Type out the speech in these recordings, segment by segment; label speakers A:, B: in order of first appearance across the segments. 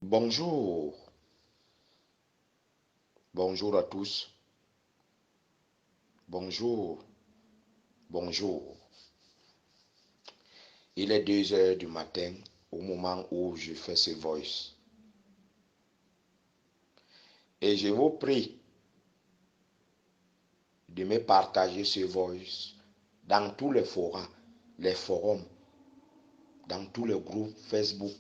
A: Bonjour, bonjour à tous, bonjour, bonjour. Il est 2 heures du matin au moment où je fais ce voice. Et je vous prie de me partager ce voice dans tous les forums, dans tous les groupes Facebook,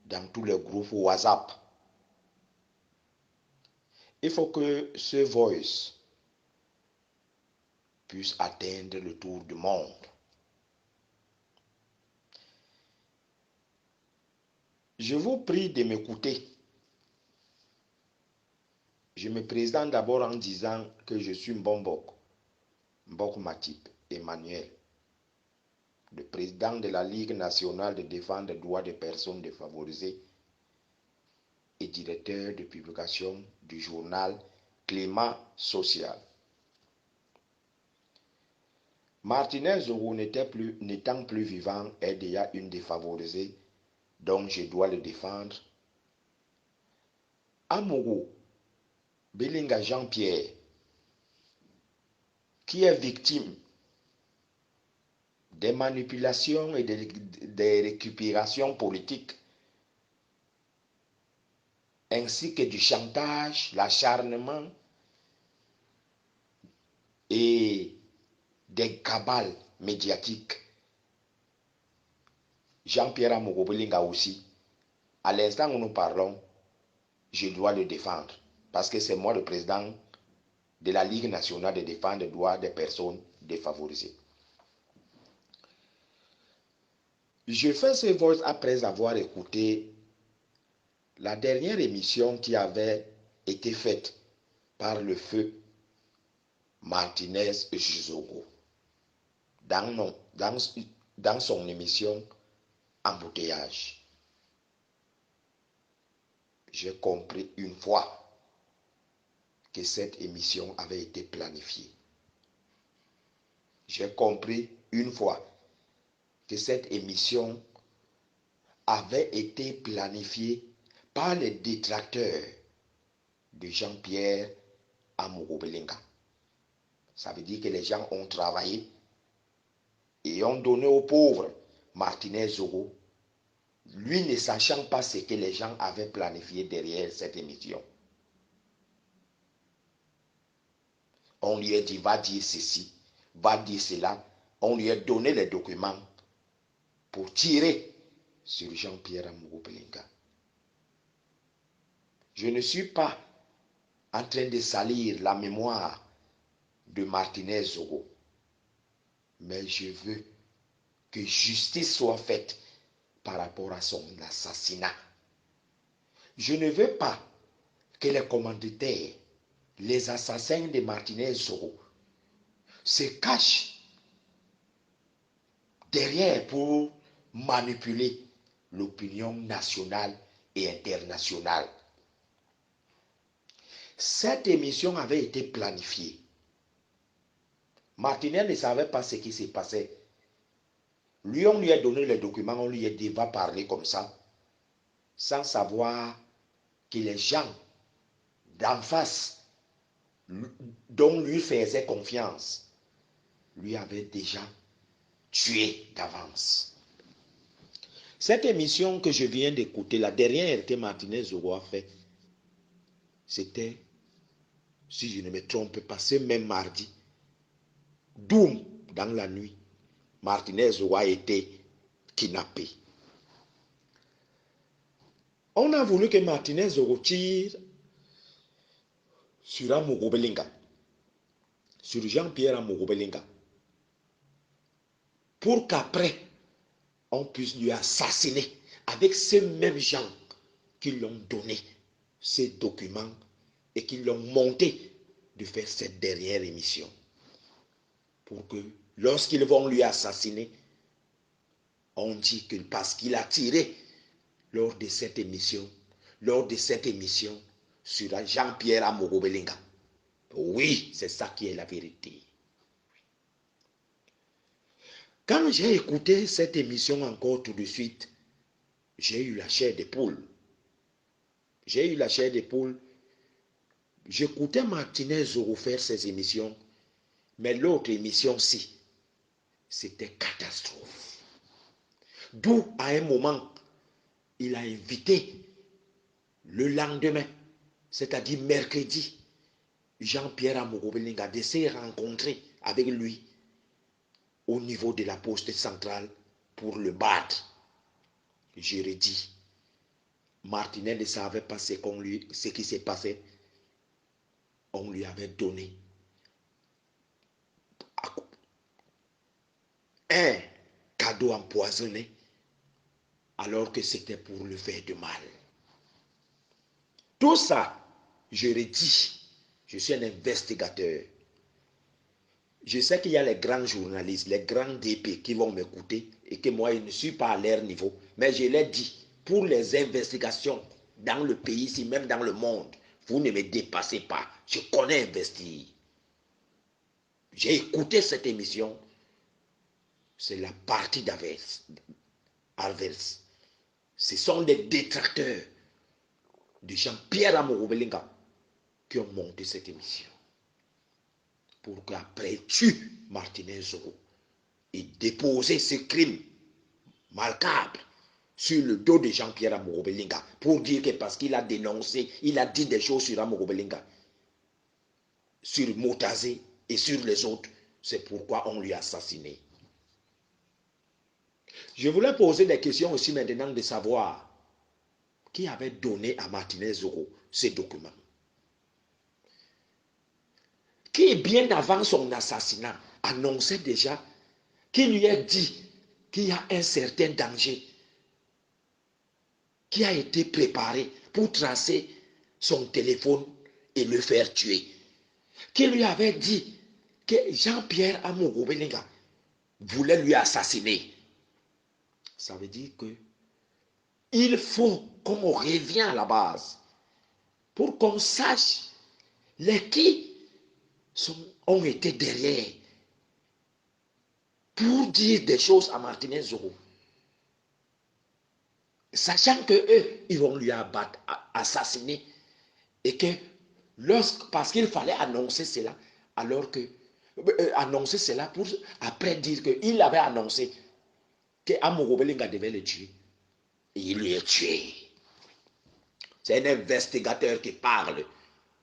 A: dans tous les groupes WhatsApp. Il faut que ce voice puisse atteindre le tour du monde. Je vous prie de m'écouter. Je me présente d'abord en disant que je suis Mbok Matip Emmanuel, le président de la Ligue nationale de défense des droits des personnes défavorisées et directeur de publication du journal Climat Social. Martinez Zogo n'étant plus vivant est déjà une défavorisée, donc je dois le défendre. Amogo Belinga Jean-Pierre, qui est victime des manipulations et des récupérations politiques, ainsi que du chantage, l'acharnement et des cabales médiatiques. Jean-Pierre Amogo Belinga aussi, à l'instant où nous parlons, je dois le défendre, parce que c'est moi le président de la Ligue nationale de défense des droits des personnes défavorisées. Je fais ce voice après avoir écouté la dernière émission qui avait été faite par le feu Martinez Zogo dans son émission Embouteillage. J'ai compris une fois que cette émission avait été planifiée. J'ai compris une fois que cette émission avait été planifiée par les détracteurs de Jean-Pierre Amogo Belinga. Ça veut dire que les gens ont travaillé et ont donné aux pauvres Martinez Zogo, lui ne sachant pas ce que les gens avaient planifié derrière cette émission. On lui a dit, va dire ceci, va dire cela. On lui a donné les documents pour tirer sur Jean-Pierre Amogo Belinga. Je ne suis pas en train de salir la mémoire de Martinez Zogo, mais je veux que justice soit faite par rapport à son assassinat. Je ne veux pas que les commanditaires, les assassins de Martinez Zogo, se cachent derrière pour manipuler l'opinion nationale et internationale. Cette émission avait été planifiée. Martinez ne savait pas ce qui s'est passé. Lui, on lui a donné les documents, on lui a dit, va parler comme ça, sans savoir que les gens d'en face, dont lui faisait confiance, lui avaient déjà tué d'avance. Cette émission que je viens d'écouter, la dernière que Martinez Zogo a fait, c'était, si je ne me trompe pas, ce même mardi, Doum, dans la nuit, Martinez Zogo a été kidnappé. On a voulu que Martinez Zogo tire sur Amogo Belinga, sur Jean-Pierre Amogo Belinga, pour qu'après, on puisse lui assassiner avec ces mêmes gens qui l'ont donné ces documents et qui l'ont monté de faire cette dernière émission. Pour que lorsqu'ils vont lui assassiner, on dit que parce qu'il a tiré lors de cette émission sur Jean-Pierre Amogo Belinga. Oui, c'est ça qui est la vérité. Quand j'ai écouté cette émission encore tout de suite, j'ai eu la chair des poules. J'ai eu la chair des poules. J'écoutais Martinez Zoro faire ses émissions, mais l'autre émission-ci, c'était catastrophe. D'où, à un moment, il a invité le lendemain, c'est-à-dire mercredi, Jean-Pierre Amogo-Belinga de se rencontrer avec lui au niveau de la poste centrale pour le battre. Je redis, Martinez ne savait pas ce qui s'est passé. On lui avait donné un cadeau empoisonné alors que c'était pour le faire de mal. Tout ça, je redis, je suis un investigateur. Je sais qu'il y a les grands journalistes, les grands DP qui vont m'écouter et que moi, je ne suis pas à leur niveau. Mais je l'ai dit, pour les investigations dans le pays, ici, même dans le monde, vous ne me dépassez pas. Je connais investir. J'ai écouté cette émission. C'est la partie d'Arvers. Ce sont les détracteurs de Jean-Pierre Amogo-Belinga qui ont monté cette émission. Pour qu'après tue Martinez Zoro et déposer ce crime marquable sur le dos de Jean-Pierre Amogo-Belinga pour dire que parce qu'il a dénoncé, il a dit des choses sur Amogo-Belinga, sur Motazé et sur les autres, c'est pourquoi on lui a assassiné. Je voulais poser des questions aussi maintenant de savoir qui avait donné à Martinez Zoro ces documents. Qui, bien avant son assassinat, annonçait déjà, qui lui a dit qu'il y a un certain danger qui a été préparé pour tracer son téléphone et le faire tuer. Qui lui avait dit que Jean-Pierre Amogo-Belinga voulait lui assassiner. Ça veut dire que il faut qu'on revienne à la base pour qu'on sache les qui ont été derrière pour dire des choses à Martinez Zoro. Sachant que eux, ils vont lui abattre, assassiner. Et que parce qu'il fallait annoncer cela, alors que annoncer cela pour après dire qu'il avait annoncé que Amogo-Belinga devait le tuer. Et il lui a tué. C'est un investigateur qui parle.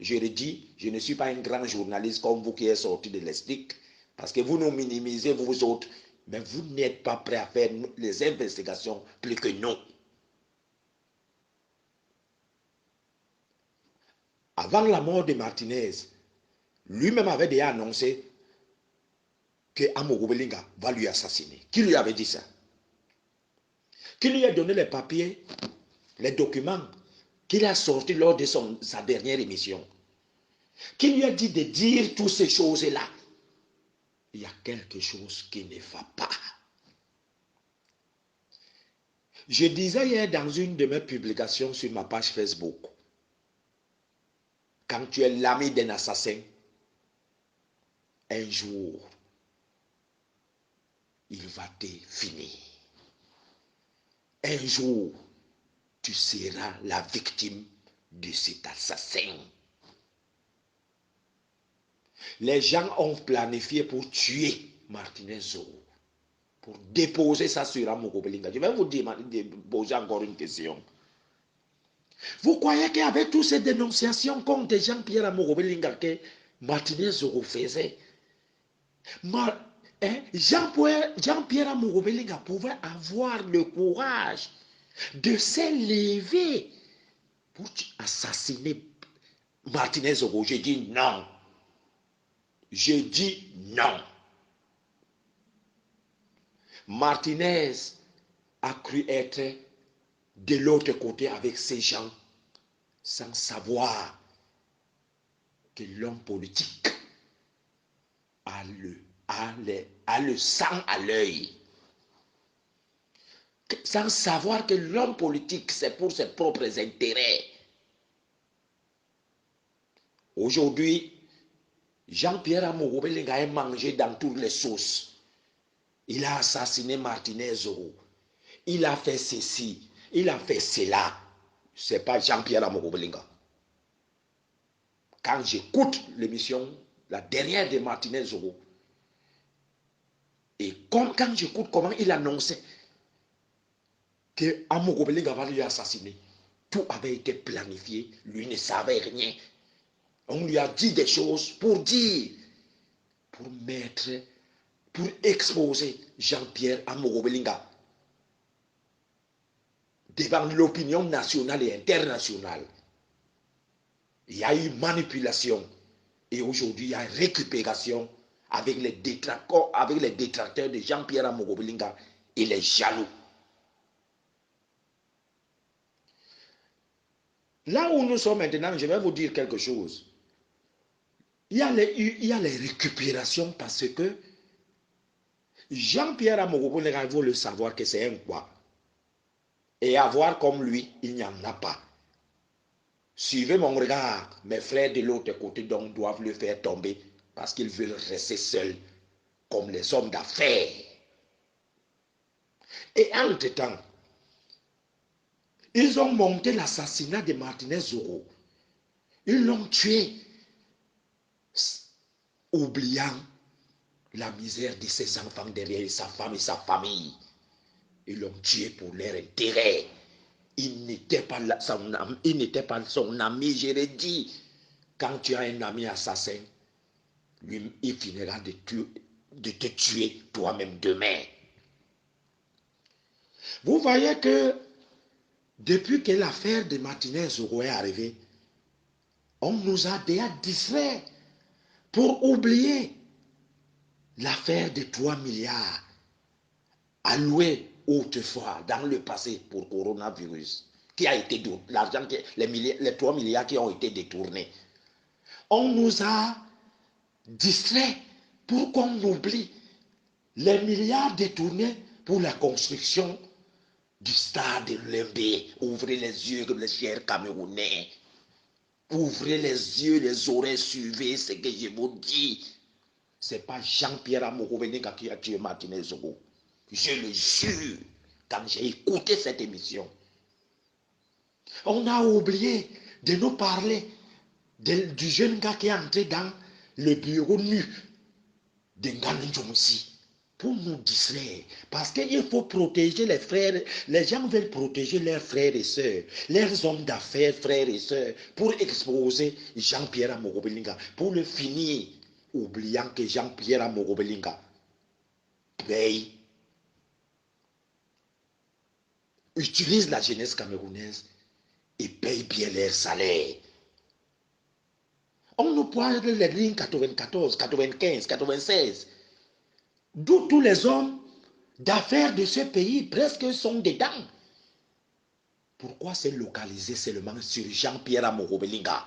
A: Je le dis, je ne suis pas un grand journaliste comme vous qui êtes sorti de l'ESTIC, parce que vous nous minimisez, vous autres, mais vous n'êtes pas prêts à faire les investigations plus que nous. Avant la mort de Martinez, lui-même avait déjà annoncé que Amogo-Belinga va lui assassiner. Qui lui avait dit ça? Qui lui a donné les papiers, les documents qu'il a sortis lors de sa dernière émission? Qui lui a dit de dire toutes ces choses-là? Il y a quelque chose qui ne va pas. Je disais hier dans une de mes publications sur ma page Facebook, quand tu es l'ami d'un assassin, un jour, il va te finir. Un jour, tu seras la victime de cet assassin. Les gens ont planifié pour tuer Martinez Zoro, pour déposer ça sur Amogo-Belinga. Je vais vous poser encore une question. Vous croyez qu'avec toutes ces dénonciations contre Jean-Pierre Amogo-Belinga que Martinez Zoro faisait, Jean-Pierre Amogo-Belinga pouvait avoir le courage de s'élever pour assassiner Martinez Zoro? Je dis non. Je dis non. Martinez a cru être de l'autre côté avec ces gens sans savoir que l'homme politique a le sang à l'œil. Sans savoir que l'homme politique, c'est pour ses propres intérêts. Aujourd'hui, Jean-Pierre Amogo-Belinga a mangé dans toutes les sauces. Il a assassiné Martinez Zoro. Il a fait ceci. il a fait cela. Ce n'est pas Jean-Pierre Amogo-Obelinga. Quand j'écoute l'émission, la dernière de Martinez Zogo, et quand j'écoute comment il annonçait que Amogo-Obelinga va lui assassiner, tout avait été planifié, lui ne savait rien. On lui a dit des choses pour dire, pour mettre, pour exposer Jean-Pierre Amogo-Obelinga devant l'opinion nationale et internationale. Il y a eu manipulation et aujourd'hui il y a récupération avec les détracteurs de Jean-Pierre Amogo-Obelinga et les jaloux. Là où nous sommes maintenant, je vais vous dire quelque chose. Il y a les récupérations parce que Jean-Pierre Amogo-Obelinga, il faut le savoir que c'est un quoi. Et avoir comme lui, il n'y en a pas. Suivez mon regard, mes frères de l'autre côté donc doivent le faire tomber parce qu'ils veulent rester seuls comme les hommes d'affaires. Et entre-temps, ils ont monté l'assassinat de Martinez Zogo. Ils l'ont tué, oubliant la misère de ses enfants derrière sa femme et sa famille. Ils l'ont tué pour leur intérêt. Il n'était pas son ami, je l'ai dit. Quand tu as un ami assassin, lui, il finira de te tuer toi-même demain. Vous voyez que depuis que l'affaire de Martinez Zogo est arrivée, on nous a déjà distraits pour oublier l'affaire de 3 milliards alloués autrefois dans le passé pour coronavirus, qui a été l'argent, les 3 milliards qui ont été détournés. On nous a distraits pour qu'on oublie les milliards détournés pour la construction du stade de Lembe. Ouvrez les yeux, les chers Camerounais. Ouvrez les yeux, les oreilles, suivez ce que je vous dis. Ce n'est pas Jean-Pierre Amogo-Obelinga qui a tué Martinez Zogo. Je le jure, quand j'ai écouté cette émission. On a oublié de nous parler du jeune gars qui est entré dans le bureau nu de Ngane Djomsi pour nous distraire. Parce qu'il faut protéger les frères. Les gens veulent protéger leurs frères et sœurs, leurs hommes d'affaires, frères et sœurs, pour exposer Jean-Pierre Amogo-Obelinga, pour le finir, oubliant que Jean-Pierre Amogo-Obelinga paye, utilise la jeunesse camerounaise et paye bien leur salaire. On nous parle de les lignes 94, 95, 96, d'où tous les hommes d'affaires de ce pays presque sont dedans. Pourquoi c'est localisé seulement sur Jean-Pierre Amogo-Obelinga?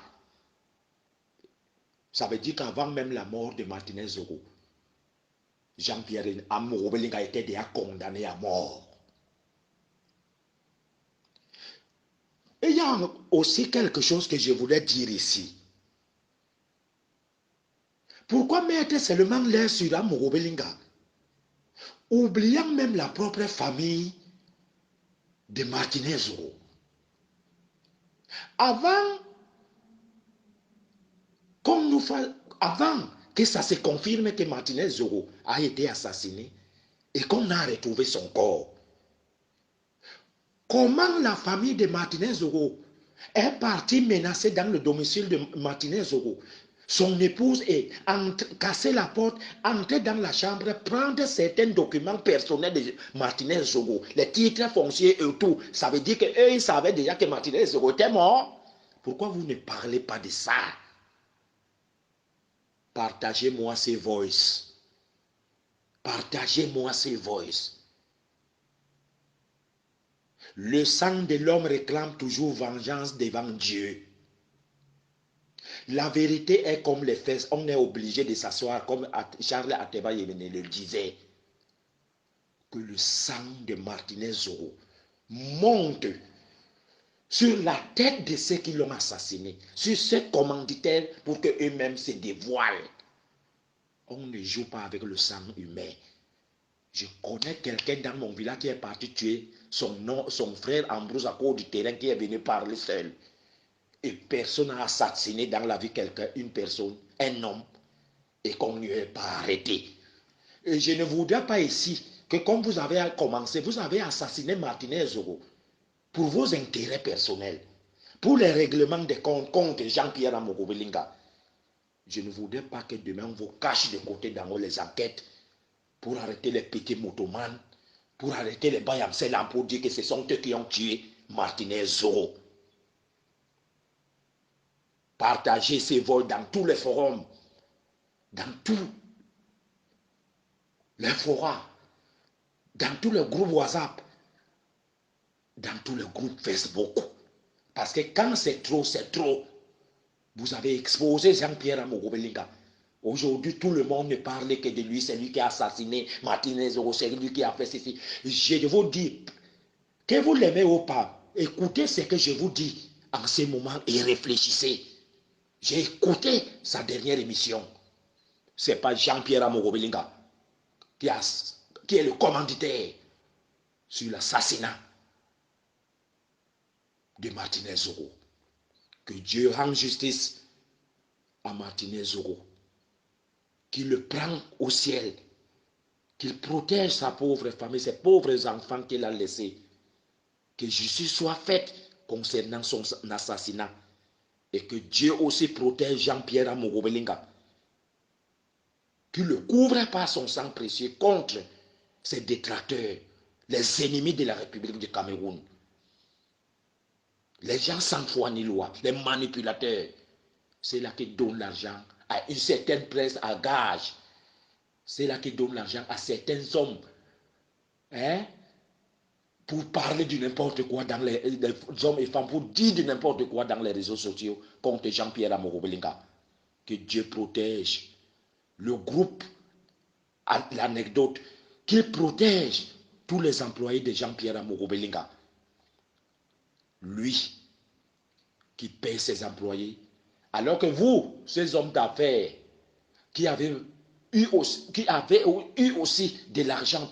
A: Ça veut dire qu'avant même la mort de Martinez Zogo, Jean-Pierre Amogo-Obelinga était déjà condamné à mort. Et il y a aussi quelque chose que je voulais dire ici. Pourquoi mettre seulement l'air sur Amogo-Obelinga, oubliant même la propre famille de Martinez Zogo? Avant que ça se confirme que Martinez Zogo a été assassiné et qu'on a retrouvé son corps, comment la famille de Martinez Zogo est partie menacer dans le domicile de Martinez Zogo? Son épouse est casser la porte, entrer dans la chambre, prendre certains documents personnels de Martinez Zogo, les titres fonciers et tout. Ça veut dire qu'eux, ils savaient déjà que Martinez Zogo était mort. Pourquoi vous ne parlez pas de ça? Partagez-moi ces voices. Partagez-moi ces voices. Le sang de l'homme réclame toujours vengeance devant Dieu. La vérité est comme les faits. On est obligé de s'asseoir, comme Charles Ateba Yemene le disait, que le sang de Martinez Zogo monte sur la tête de ceux qui l'ont assassiné, sur ces commanditaires pour qu'eux-mêmes se dévoilent. On ne joue pas avec le sang humain. Je connais quelqu'un dans mon village qui est parti tuer son frère Ambrose à cause du terrain qui est venu parler seul. Et personne n'a assassiné dans la vie quelqu'un, une personne, un homme, et qu'on ne l'ait pas arrêté. Et je ne voudrais pas ici que comme vous avez commencé, vous avez assassiné Martinez Zogo pour vos intérêts personnels, pour les règlements des comptes contre Jean-Pierre Amogobelinga. Je ne voudrais pas que demain on vous cache de côté dans les enquêtes pour arrêter les petits motomans, pour arrêter les Bayamselans, pour dire que ce sont eux qui ont tué Martinez Zogo. Partagez ces vols dans tous les forums, dans tous les forums, dans tous les groupes WhatsApp, dans tous les groupes Facebook. Parce que quand c'est trop, c'est trop. Vous avez exposé Jean-Pierre Amogobelinga. Aujourd'hui, tout le monde ne parle que de lui. C'est lui qui a assassiné Martinez, c'est lui qui a fait ceci. Je vous dis, que vous l'aimez ou pas, écoutez ce que je vous dis en ce moment et réfléchissez. J'ai écouté sa dernière émission. Ce n'est pas Jean-Pierre Amogobelinga qui est le commanditaire sur l'assassinat de Martinez Zogo. Que Dieu rende justice à Martinez Zogo. Qu'il le prend au ciel. Qu'il protège sa pauvre famille, ses pauvres enfants qu'il a laissés. Que justice soit faite concernant son assassinat. Et que Dieu aussi protège Jean-Pierre Amogobelinga. Qu'il le couvre par son sang précieux contre ses détracteurs, les ennemis de la République du Cameroun. Les gens sans foi ni loi, les manipulateurs, c'est là qui donnent l'argent à une certaine presse à gage. C'est là qui donnent l'argent à certains hommes. Pour parler de n'importe quoi dans les hommes et femmes, pour dire de n'importe quoi dans les réseaux sociaux contre Jean-Pierre Amogobelinga. Que Dieu protège le groupe, l'anecdote, qu'il protège tous les employés de Jean-Pierre Amogobelinga. Lui qui paye ses employés, alors que vous, ces hommes d'affaires, qui avez eu aussi de l'argent